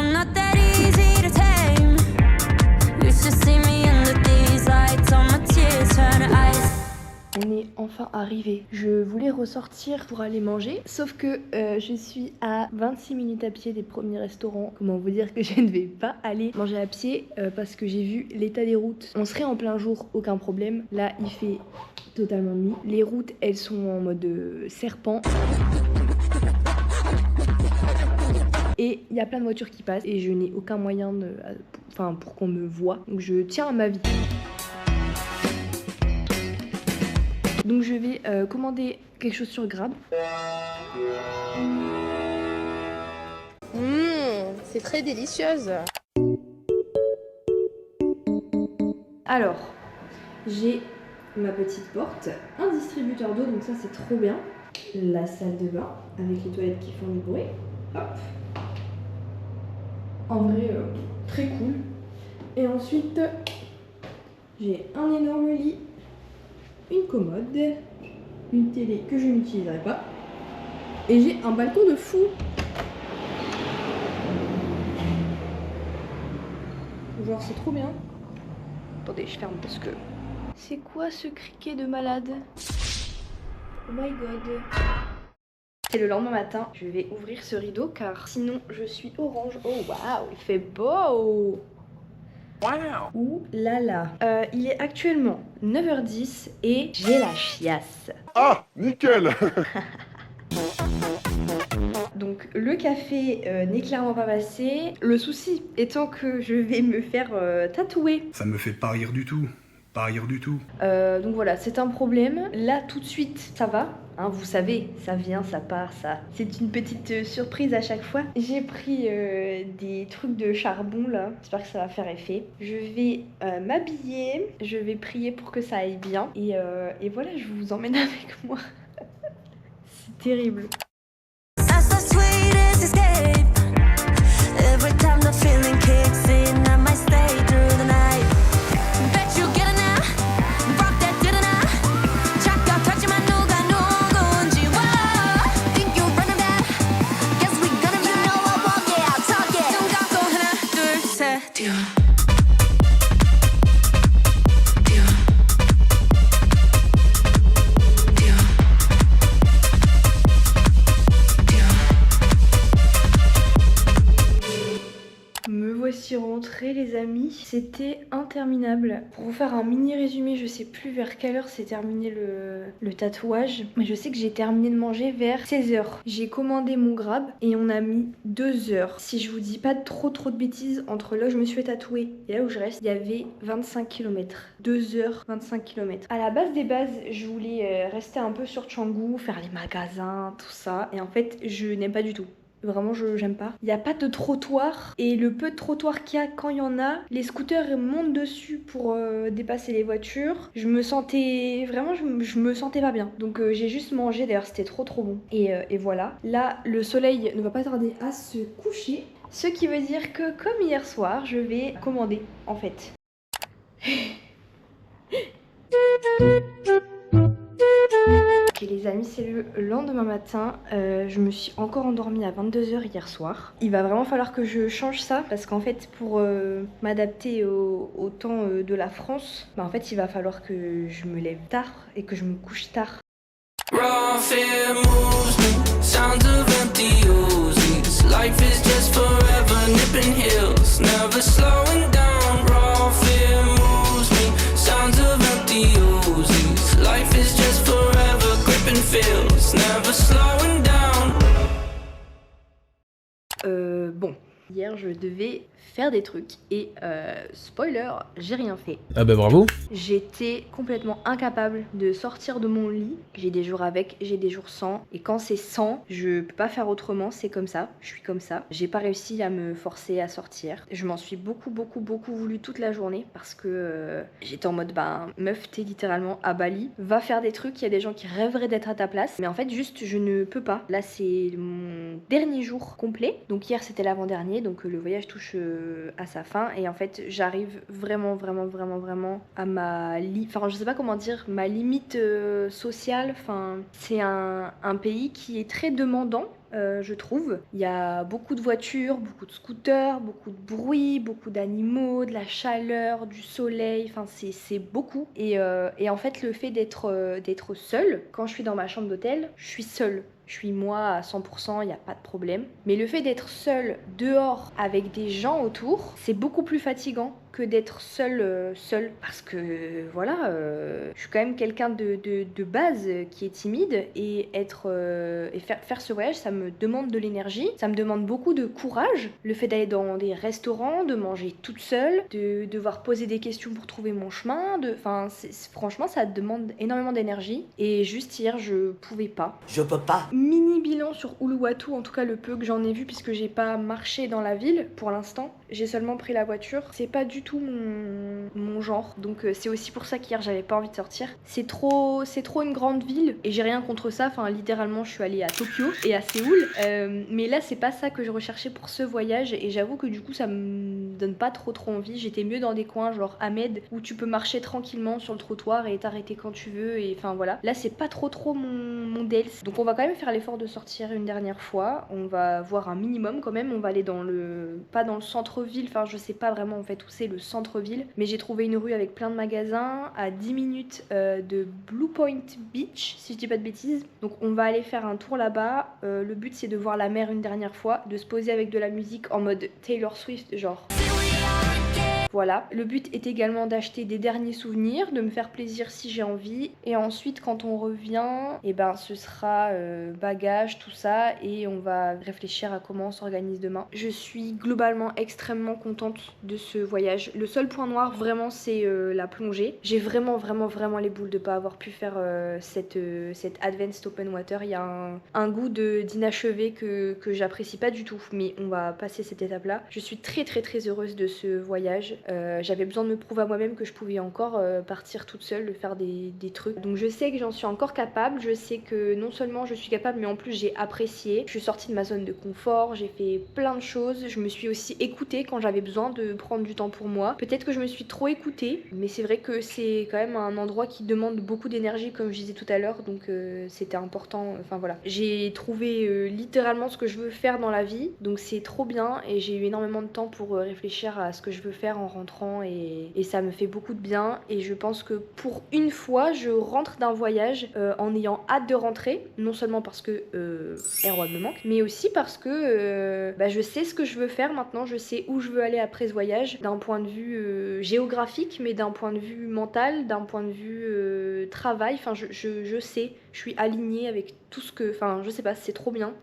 I'm not that easy to tame. Used to see me under these lights, all my tears turn to ice. On est enfin arrivé. Je voulais ressortir pour aller manger, sauf que je suis à 26 minutes à pied des premiers restaurants. Comment vous dire que je ne vais pas aller manger à pied parce que j'ai vu l'état des routes. On serait en plein jour, aucun problème. Là, il fait totalement nuit. Les routes, elles sont en mode serpent. Et il y a plein de voitures qui passent et je n'ai aucun moyen pour qu'on me voie. Donc je tiens à ma vie. Donc je vais commander quelque chose sur Grab. C'est très délicieuse. Alors, j'ai ma petite porte, un distributeur d'eau, donc ça c'est trop bien. La salle de bain avec les toilettes qui font du bruit. Hop. En vrai, très cool. Et ensuite, j'ai un énorme lit, une commode, une télé que je n'utiliserai pas. Et j'ai un balcon de fou. Genre c'est trop bien. Attendez, je ferme parce que... C'est quoi ce criquet de malade? Oh my god. C'est le lendemain matin, je vais ouvrir ce rideau car sinon je suis orange. Oh waouh, il fait beau. Wow. Ouh là là. Il est actuellement 9h10 et j'ai la chiasse. Ah, nickel. Donc le café n'est clairement pas passé. Le souci étant que je vais me faire tatouer. Ça me fait pas rire du tout. Pas rire du tout. Donc voilà, c'est un problème. Là tout de suite, ça va. Hein, vous savez, ça vient, ça part, ça. C'est une petite surprise à chaque fois. J'ai pris des trucs de charbon là. J'espère que ça va faire effet. Je vais m'habiller. Je vais prier pour que ça aille bien. Et voilà, je vous emmène avec moi. C'est terrible. That's the sweetest escape. Every time the feeling kicks in, I might stay through the night. Bet you get it now. Rock that didn't I? 잠깐 터지만 누가 누군지 와. Think you're running back? Guess we gonna you know I won't get out talk it. 눈 감고 하나 둘 셋. Voici rentrée les amis, c'était interminable. Pour vous faire un mini résumé, je sais plus vers quelle heure s'est terminé le tatouage, mais je sais que j'ai terminé de manger vers 16h. J'ai commandé mon Grab et on a mis 2 heures. Si je vous dis pas trop de bêtises, entre là où je me suis fait tatouer et là où je reste, il y avait 25 km. 2 heures, 25 km. À la base des bases, je voulais rester un peu sur Canggu, faire les magasins, tout ça. Et en fait, je n'aime pas du tout. Vraiment, j'aime pas. Il n'y a pas de trottoir. Et le peu de trottoir qu'il y a, quand il y en a, les scooters montent dessus pour dépasser les voitures. Je me sentais... Vraiment, je me sentais pas bien. Donc j'ai juste mangé. D'ailleurs, c'était trop bon. Et voilà. Là, le soleil ne va pas tarder à se coucher. Ce qui veut dire que, comme hier soir, je vais commander, en fait. Ok les amis, c'est le lendemain matin, je me suis encore endormie à 22h hier soir. Il va vraiment falloir que je change ça parce qu'en fait pour m'adapter au temps de la France, bah en fait il va falloir que je me lève tard et que je me couche tard. Raw fear moves me, sounds of empty oozes. Life is just forever nipping hills, never slowing down. Raw fear moves me, sounds of empty oozes. Life is just forever gripping feels, never slowing down. Bon, hier je devais faire des trucs et spoiler, j'ai rien fait. Ah bah bravo. J'étais complètement incapable de sortir de mon lit. J'ai des jours avec, j'ai des jours sans. Et quand c'est sans, je peux pas faire autrement, c'est comme ça. Je suis comme ça. J'ai pas réussi à me forcer à sortir. Je m'en suis beaucoup voulu toute la journée parce que j'étais en mode meuf, t'es littéralement à Bali. Va faire des trucs, il y a des gens qui rêveraient d'être à ta place. Mais en fait, juste, je ne peux pas. Là, c'est mon dernier jour complet. Donc hier, c'était l'avant-dernier. Donc le voyage touche à sa fin et en fait j'arrive vraiment à ma je sais pas comment dire, ma limite sociale. Enfin, c'est un pays qui est très demandant je trouve. Il y a beaucoup de voitures, beaucoup de scooters, beaucoup de bruit, beaucoup d'animaux, de la chaleur, du soleil, enfin c'est beaucoup. Et en fait le fait d'être seule, quand je suis dans ma chambre d'hôtel, je suis seule. Je suis moi à 100%, il n'y a pas de problème. Mais le fait d'être seule dehors avec des gens autour, c'est beaucoup plus fatigant que d'être seule, parce que voilà, je suis quand même quelqu'un de base qui est timide et faire ce voyage, ça me demande de l'énergie, ça me demande beaucoup de courage. Le fait d'aller dans des restaurants, de manger toute seule, de devoir poser des questions pour trouver mon chemin, franchement ça demande énormément d'énergie et juste hier je pouvais pas. Je peux pas. Mini bilan sur Uluwatu, en tout cas le peu que j'en ai vu puisque j'ai pas marché dans la ville pour l'instant. J'ai seulement pris la voiture. C'est pas du tout mon genre. Donc c'est aussi pour ça qu'hier j'avais pas envie de sortir. C'est trop une grande ville et j'ai rien contre ça. Enfin littéralement je suis allée à Tokyo et à Séoul. Mais là c'est pas ça que je recherchais pour ce voyage et j'avoue que du coup ça me donne pas trop envie. J'étais mieux dans des coins genre Ahmed où tu peux marcher tranquillement sur le trottoir et t'arrêter quand tu veux et enfin voilà. Là c'est pas trop mon deal. Donc on va quand même faire l'effort de sortir une dernière fois. On va voir un minimum quand même. On va aller pas dans le centre-ville. Enfin je sais pas vraiment en fait où c'est le centre-ville. Mais j'ai trouvé une rue avec plein de magasins à 10 minutes de Blue Point Beach si je dis pas de bêtises. Donc on va aller faire un tour là-bas. Le but c'est de voir la mer une dernière fois, de se poser avec de la musique en mode Taylor Swift genre. Voilà, le but est également d'acheter des derniers souvenirs, de me faire plaisir si j'ai envie. Et ensuite, quand on revient, eh ben, ce sera bagages, tout ça. Et on va réfléchir à comment on s'organise demain. Je suis globalement extrêmement contente de ce voyage. Le seul point noir, vraiment, c'est la plongée. J'ai vraiment les boules de ne pas avoir pu faire cette Advanced Open Water. Il y a un goût d'inachevé que j'apprécie pas du tout. Mais on va passer cette étape-là. Je suis très heureuse de ce voyage. J'avais besoin de me prouver à moi-même que je pouvais encore partir toute seule, faire des trucs. Donc je sais que j'en suis encore capable, je sais que non seulement je suis capable mais en plus j'ai apprécié. Je suis sortie de ma zone de confort, j'ai fait plein de choses, je me suis aussi écoutée quand j'avais besoin de prendre du temps pour moi. Peut-être que je me suis trop écoutée, mais c'est vrai que c'est quand même un endroit qui demande beaucoup d'énergie comme je disais tout à l'heure, donc c'était important, enfin voilà. J'ai trouvé littéralement ce que je veux faire dans la vie, donc c'est trop bien et j'ai eu énormément de temps pour réfléchir à ce que je veux faire en rentrant et ça me fait beaucoup de bien et je pense que pour une fois je rentre d'un voyage en ayant hâte de rentrer, non seulement parce que Erwan me manque mais aussi parce que je sais ce que je veux faire maintenant, je sais où je veux aller après ce voyage d'un point de vue géographique mais d'un point de vue mental, d'un point de vue travail, enfin je sais, je suis alignée avec tout ce que, enfin je sais pas, c'est trop bien.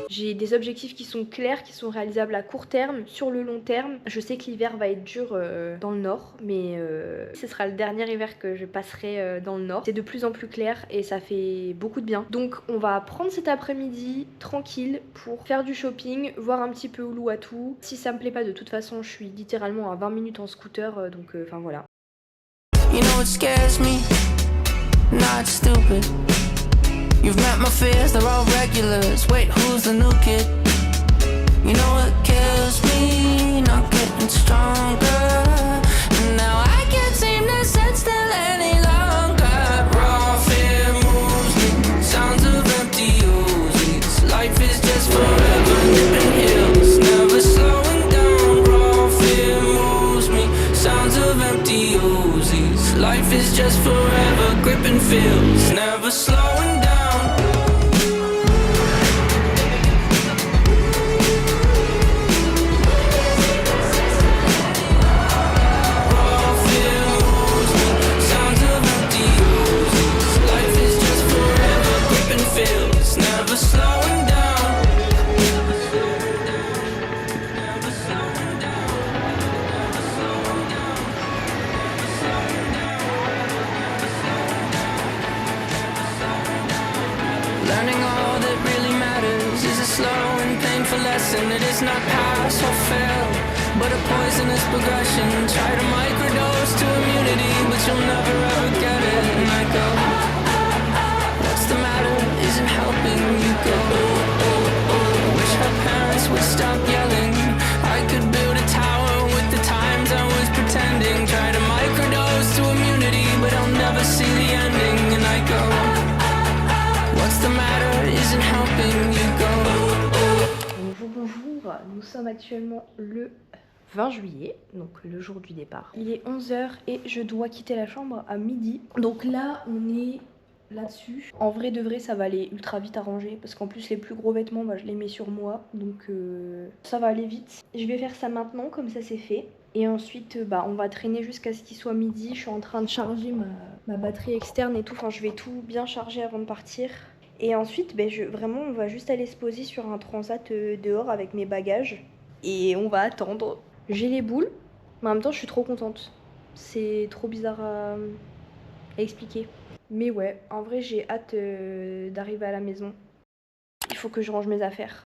J'ai des objectifs qui sont clairs, qui sont réalisables à court terme, sur le long terme. Je sais que l'hiver va être dur dans le nord, mais ce sera le dernier hiver que je passerai dans le nord. C'est de plus en plus clair et ça fait beaucoup de bien. Donc on va prendre cet après-midi tranquille pour faire du shopping, voir un petit peu Uluwatu. Si ça me plaît pas, de toute façon, je suis littéralement à 20 minutes en scooter, donc enfin voilà. You know what scares me? Not stupid. You've met my fears, they're all regulars. Wait, who's the new kid? You know what kills me? Not getting stronger. And now I can't seem to sit still any longer. Raw fear moves me. Sounds of empty oozes. Life is just forever nipping hills. Never slowing down. Raw fear moves me. Sounds of empty oozes. Life is just forever gripping feels. Never slowing down. Never slowing down. Never slowing down. Never slowing down. Learning all that really matters is a slow and painful lesson. It is not pass or fail, but a poisonous progression. Try to microdose to immunity, but you'll never ever get it. And I go, what's the matter? Isn't helping you go. Wish her parents would stop yelling. I could build a tower with the times I was pretending. Try to microdose to immunity, but I'll never see the ending. And I go, what's the matter? Isn't helping. nous sommes actuellement le 20 juillet, donc le jour du départ. Il est 11h et je dois quitter la chambre à midi. Donc là, on est là-dessus. En vrai de vrai, ça va aller ultra vite à ranger parce qu'en plus les plus gros vêtements, je les mets sur moi, donc ça va aller vite. Je vais faire ça maintenant, comme ça c'est fait. Et ensuite, on va traîner jusqu'à ce qu'il soit midi. Je suis en train de charger ma batterie externe et tout. Enfin, je vais tout bien charger avant de partir. Et ensuite, vraiment, on va juste aller se poser sur un transat dehors avec mes bagages. Et on va attendre. J'ai les boules, mais en même temps, je suis trop contente. C'est trop bizarre à expliquer. Mais ouais, en vrai, j'ai hâte d'arriver à la maison. Il faut que je range mes affaires.